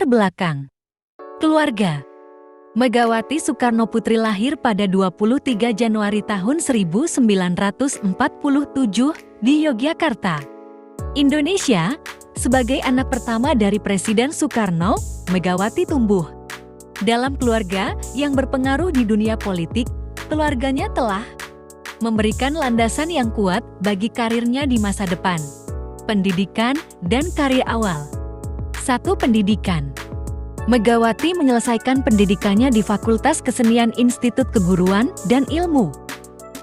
Latar belakang. Keluarga. Megawati Soekarnoputri lahir pada 23 Januari tahun 1947 di Yogyakarta, Indonesia. Sebagai anak pertama dari Presiden Soekarno, Megawati tumbuh dalam keluarga yang berpengaruh di dunia politik. Keluarganya telah memberikan landasan yang kuat bagi karirnya di masa depan. Pendidikan dan karir awal. 1. Pendidikan. Megawati menyelesaikan pendidikannya di Fakultas Kesenian Institut Keguruan dan Ilmu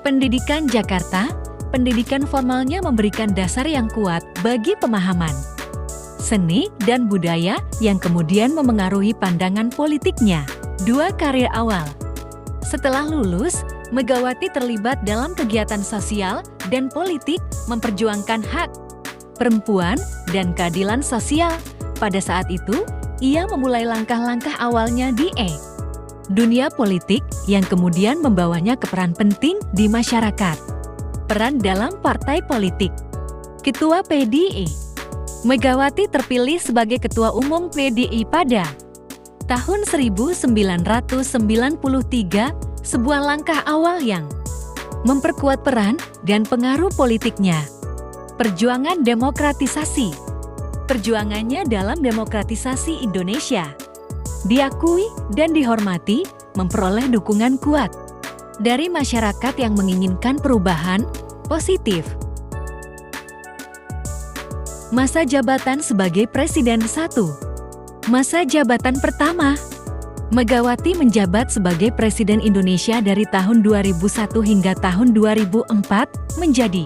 Pendidikan Jakarta. Pendidikan formalnya memberikan dasar yang kuat bagi pemahaman seni dan budaya yang kemudian memengaruhi pandangan politiknya. 2. Karir awal. Setelah lulus, Megawati terlibat dalam kegiatan sosial dan politik, memperjuangkan hak perempuan dan keadilan sosial. Pada saat itu, ia memulai langkah-langkah awalnya di dunia politik yang kemudian membawanya ke peran penting di masyarakat. Peran dalam partai politik. Ketua PDI. Megawati terpilih sebagai Ketua Umum PDI pada tahun 1993, sebuah langkah awal yang memperkuat peran dan pengaruh politiknya. Perjuangan demokratisasi. Perjuangannya dalam demokratisasi Indonesia diakui dan dihormati, memperoleh dukungan kuat dari masyarakat yang menginginkan perubahan positif. Masa jabatan sebagai Presiden. 1. Masa jabatan pertama. Megawati menjabat sebagai Presiden Indonesia dari tahun 2001 hingga tahun 2004, menjadi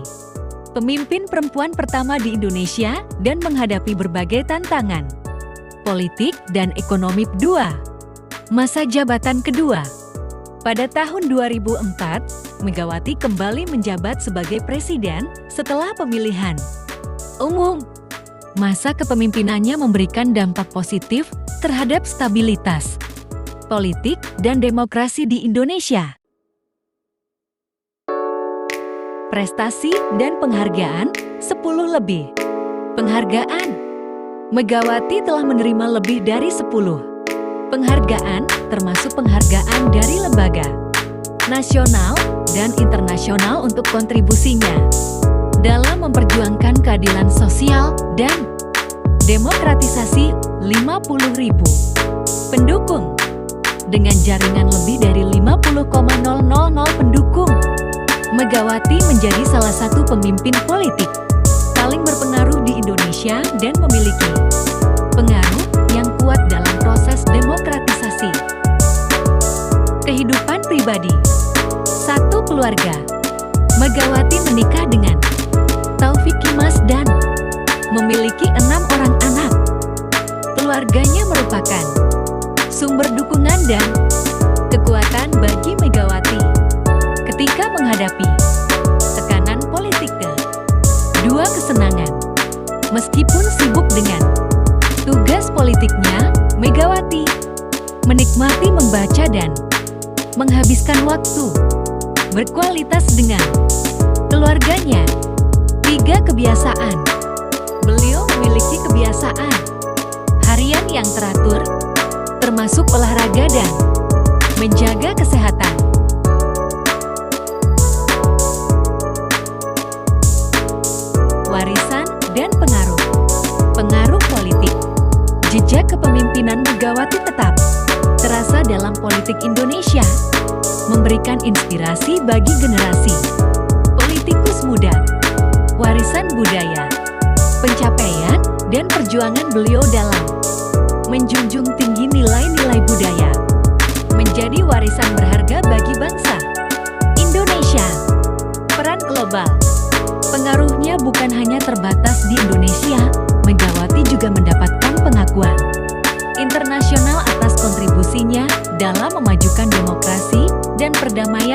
pemimpin perempuan pertama di Indonesia dan menghadapi berbagai tantangan politik dan ekonomi. 2. Masa jabatan kedua. Pada tahun 2004, Megawati kembali menjabat sebagai presiden setelah pemilihan umum. Masa kepemimpinannya memberikan dampak positif terhadap stabilitas politik dan demokrasi di Indonesia. Prestasi dan penghargaan. 10 lebih penghargaan. Megawati telah menerima lebih dari 10 penghargaan, termasuk penghargaan dari lembaga nasional dan internasional untuk kontribusinya dalam memperjuangkan keadilan sosial dan demokratisasi. 50.000 pendukung. Dengan jaringan lebih dari 50,000 pendukung, Megawati menjadi salah satu pemimpin politik paling berpengaruh di Indonesia dan memiliki pengaruh yang kuat dalam proses demokratisasi. Kehidupan pribadi. 1. Keluarga. Megawati menikah dengan Taufik Kimas dan memiliki 6 orang anak. Keluarganya merupakan sumber dukungan dan kekuatan bagi Megawati ketika menghadapi tekanan politik. 2. Kesenangan. Meskipun sibuk dengan tugas politiknya, Megawati menikmati membaca dan menghabiskan waktu berkualitas dengan keluarganya. 3. Kebiasaan. Beliau memiliki kebiasaan harian yang teratur, termasuk olahraga dan menjaga kesehatan. Warisan dan pengaruh. Pengaruh politik. Jejak kepemimpinan Megawati tetap terasa dalam politik Indonesia, memberikan inspirasi bagi generasi politikus muda. Warisan budaya. Pencapaian dan perjuangan beliau dalam menjunjung tinggi nilai-nilai budaya menjadi warisan berharga bagi bangsa Indonesia. Peran global. Pengaruhnya bukan hanya terbatas di Indonesia, Megawati juga mendapatkan pengakuan internasional atas kontribusinya dalam memajukan demokrasi dan perdamaian